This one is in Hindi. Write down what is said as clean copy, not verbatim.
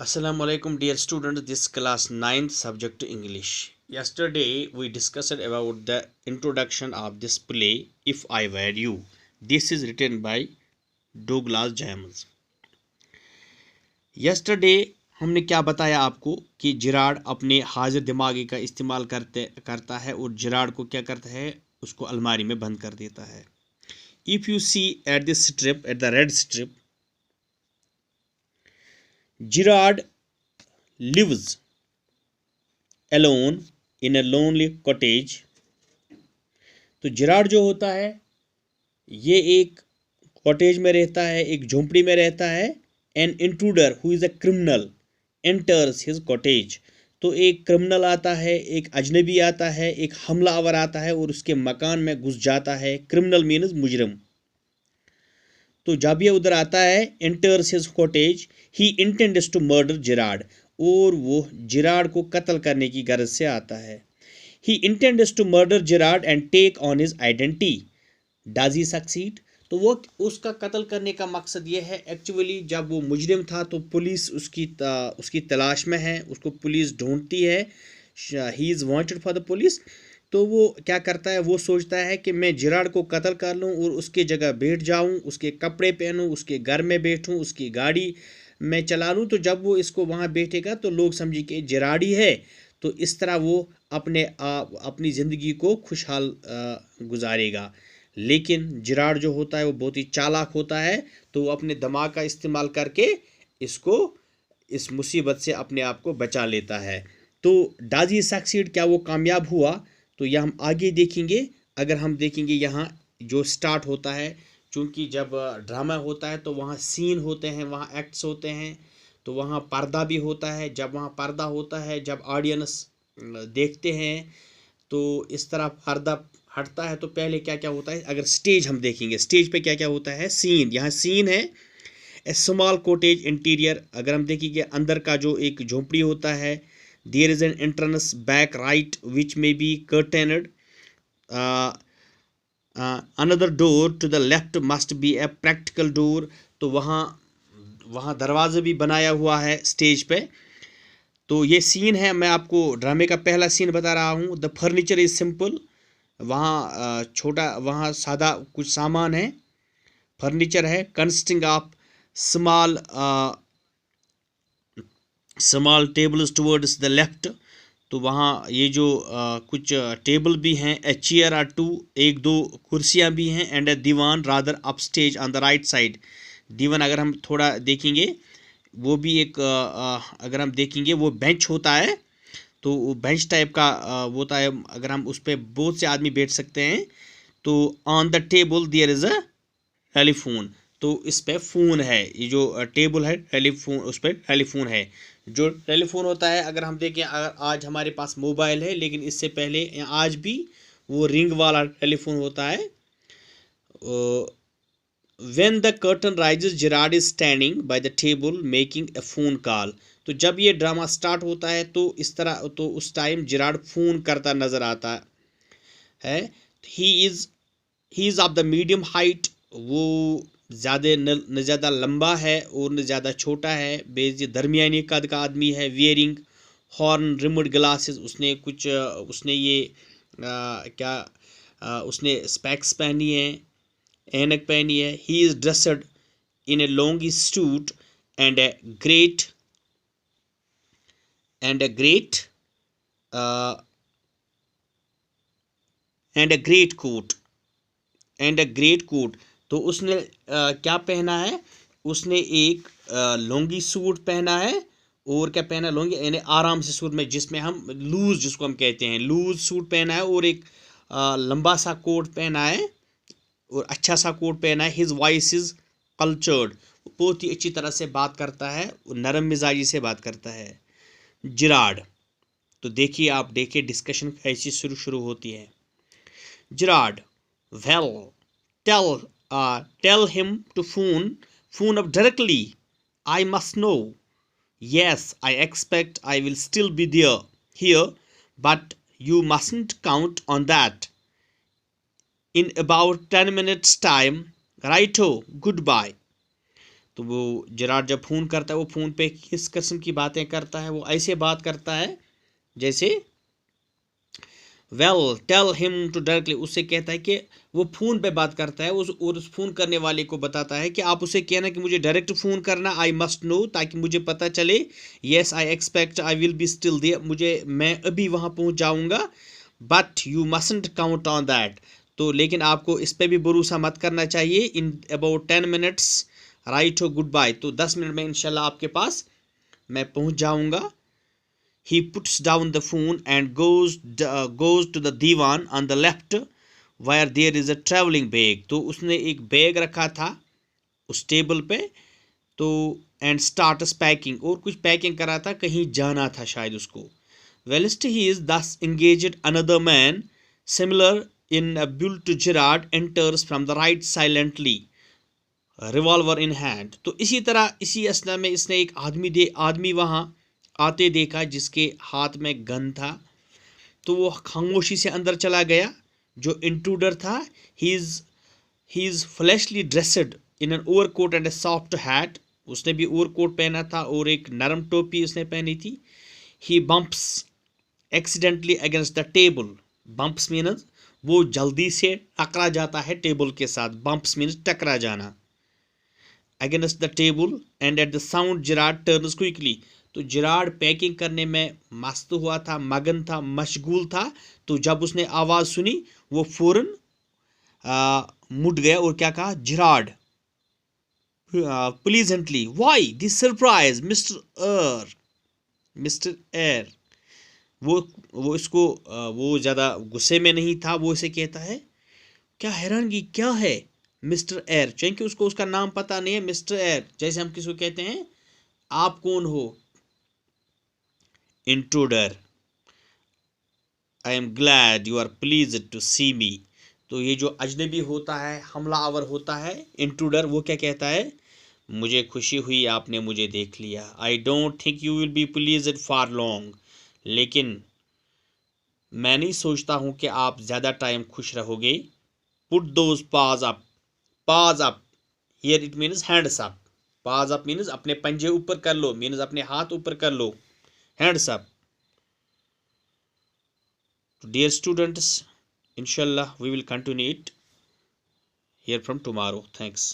Assalamu alaikum dear students, this class 9th subject English. Yesterday we discussed about the introduction of this play If I Were You. This is written by Douglas James. Yesterday हमने क्या बताया आपको कि जिराड अपने हाजिर दिमागी का इस्तेमाल करता है और जिराड को क्या करता है, उसको अलमारी में बंद कर देता है. If you see at this strip, at the red strip, Gerard lives alone in a lonely cottage. तो जिराड जो होता है ये एक कॉटेज में रहता है, एक झोंपड़ी में रहता है. An intruder who is a criminal enters his cottage. तो एक क्रिमिनल आता है, एक अजनबी आता है, एक हमलावर आता है और उसके मकान में घुस जाता है. क्रिमिनल मीन्स मुजरिम. तो जब ये उधर आता है, enters his cottage, he intends to murder Girard. और वो जिराड को कत्ल करने की गरज से आता है. He intends to murder Girard and take on his identity. Does he succeed? तो वो उसका कत्ल करने का मकसद ये है. एक्चुअली जब वो मुजरिम था तो पुलिस उसकी तलाश में है, उसको पुलिस ढूंढती है. He is wanted for the police. तो वो क्या करता है, वो सोचता है कि मैं जिराड को कत्ल कर लूँ और उसकी जगह बैठ जाऊँ, उसके कपड़े पहनूँ, उसके घर में बैठूँ, उसकी गाड़ी मैं चला लूँ. तो जब वो इसको वहाँ बैठेगा तो लोग समझे कि जिराड ही है. तो इस तरह वो अपनी ज़िंदगी को खुशहाल गुजारेगा. लेकिन जिराड जो होता है वो बहुत ही चालाक होता है. तो वो अपने दिमाग का इस्तेमाल करके इस मुसीबत से अपने आप को बचा लेता है. तो डज ही सक्सीड, क्या वो कामयाब हुआ? तो यह हम आगे देखेंगे. अगर हम देखेंगे यहाँ जो स्टार्ट होता है, चूँकि जब ड्रामा होता है तो वहाँ सीन होते हैं, वहाँ एक्ट्स होते हैं, तो वहाँ पर्दा भी होता है. जब वहाँ पर्दा होता है, जब ऑडियंस देखते हैं तो इस तरह पर्दा हटता है. तो पहले क्या क्या होता है, अगर स्टेज हम देखेंगे, स्टेज पे क्या क्या होता है. सीन, यहाँ सीन है ए स्मॉल कॉटेज इंटीरियर. अगर हम देखेंगे अंदर का जो एक झोंपड़ी होता है. There is an entrance back right which may be curtained. Another door to the left must be a practical door. तो वहाँ दरवाज़ा भी बनाया हुआ है स्टेज पे. तो ये सीन है. मैं आपको ड्रामे का पहला सीन बता रहा हूँ. The furniture is simple. वहाँ छोटा, वहाँ सादा कुछ सामान है, फर्नीचर है. Consisting of small small tables towards the left. तो वहाँ ये जो कुछ टेबल भी हैं. ए चेयर आर टू, एक दो कुर्सियाँ भी हैं. And a divan rather upstage on the right side. दीवान अगर हम थोड़ा देखेंगे वो भी एक अगर हम देखेंगे वो बेंच होता है. तो वो बेंच टाइप का वो होता है. अगर हम उस पर बहुत से आदमी बैठ सकते हैं. तो on the table there is a telephone. तो इस पर फ़ोन है. ये जो टेबल है टेलीफोन, उस पर टेलीफोन है. जो टेलीफोन होता है, अगर हम देखें, अगर आज हमारे पास मोबाइल है, लेकिन इससे पहले आज भी वो रिंग वाला टेलीफोन होता है. When the curtain rises, Gerard is standing by the table making a phone call. तो जब ये ड्रामा स्टार्ट होता है तो इस तरह, तो उस टाइम जिराड फ़ोन करता नज़र आता है. He is of the medium height. वो न ज़्यादा लंबा है और न ज़्यादा छोटा है. बेज दरमियानी कद का आदमी है. Wearing horn rimmed glasses. उसने ये उसने स्पेक्स पहनी है, ऐनक पहनी है. He is dressed in a long suit and a great and a great and a great coat and a great coat. तो उसने क्या पहना है, उसने एक लॉन्गी सूट पहना है. और क्या पहना है, लॉन्गी यानी आराम से सूट में, जिसमें हम लूज, जिसको हम कहते हैं लूज सूट पहना है. और एक लंबा सा कोट पहना है और अच्छा सा कोट पहना है. His voice is cultured. बहुत ही अच्छी तरह से बात करता है, नरम मिजाजी से बात करता है. जिराड. तो देखिए, आप देखिए डिस्कशन कैसी शुरू होती है. Gerard, well, tell him to phone up directly. I must know. Yes, I expect I will still be here, but you mustn't count on that. In about 10 minutes time. Righto, goodbye. तो वो जेरार्ड जब फ़ोन करता है वो फ़ोन पे किस किस्म की बातें करता है, वो ऐसे बात करता है जैसे well tell him to directly, उससे कहता है कि वो फ़ोन पे बात करता है उस फ़ोन करने वाले को बताता है कि आप उसे कहना कि मुझे डायरेक्ट फ़ोन करना, आई मस्ट नो, ताकि मुझे पता चले, yes I expect I will be still there, मैं अभी वहाँ पहुँच जाऊँगा, but you mustn't count on that, तो लेकिन आपको इस पर भी भरोसा मत करना चाहिए, इन अबाउट 10 मिनट्स राइट हो गुड बाय, तो 10 मिनट में इंशाल्लाह आपके पास मैं पहुँच जाऊँगा। He puts down the phone and goes to the divan on the left where there is a traveling bag, तो उसने एक बैग रखा था उस टेबल पे, तो एंड स्टार्ट्स पैकिंग, और कुछ पैकिंग करा था, कहीं जाना था शायद उसको। whilst he is thus engaged another man similar in build to Gerard enters from the right silently revolver in hand, तो इसी तरह इसी असना में इसने एक आदमी वहाँ आते देखा जिसके हाथ में गन था, तो वो खामोशी से अंदर चला गया। जो इंट्रूडर था, he is flashly dressed in an over coat and a soft hat, उसने भी ओवर कोट पहना था और एक नरम टोपी उसने पहनी थी। He bumps accidentally against the table, bumps means वो जल्दी से टकरा जाता है टेबल के साथ, बम्प्स मीन्स टकरा जाना, against the table and at the sound Gerard turns quickly, तो जेरार्ड पैकिंग करने में मस्त हुआ था, मगन था, मशगूल था, तो जब उसने आवाज़ सुनी वो फौरन मुड़ गया और क्या कहा, Gerard pleasantly, why this surprise mister air, वो इसको वो ज़्यादा गुस्से में नहीं था, वो इसे कहता है क्या हैरानगी क्या है मिस्टर एयर, क्योंकि उसको उसका नाम पता नहीं है, मिस्टर एयर जैसे हम किसको कहते हैं, आप कौन हो, intruder, I am glad you are pleased to see me, तो ये जो अजनबी होता है, हमलावर होता है, इंट्रूडर, वो क्या कहता है, मुझे खुशी हुई आपने मुझे देख लिया, I don't think you will be pleased for long, लेकिन मैं नहीं सोचता हूँ कि आप ज़्यादा टाइम खुश रहोगे, पुट दोज पाज up here it means hands up, पाज अप मीन्स अपने पंजे ऊपर कर लो, मीन्स अपने हाथ ऊपर कर लो, hands up. Dear students, inshallah we will continue it here from tomorrow. Thanks.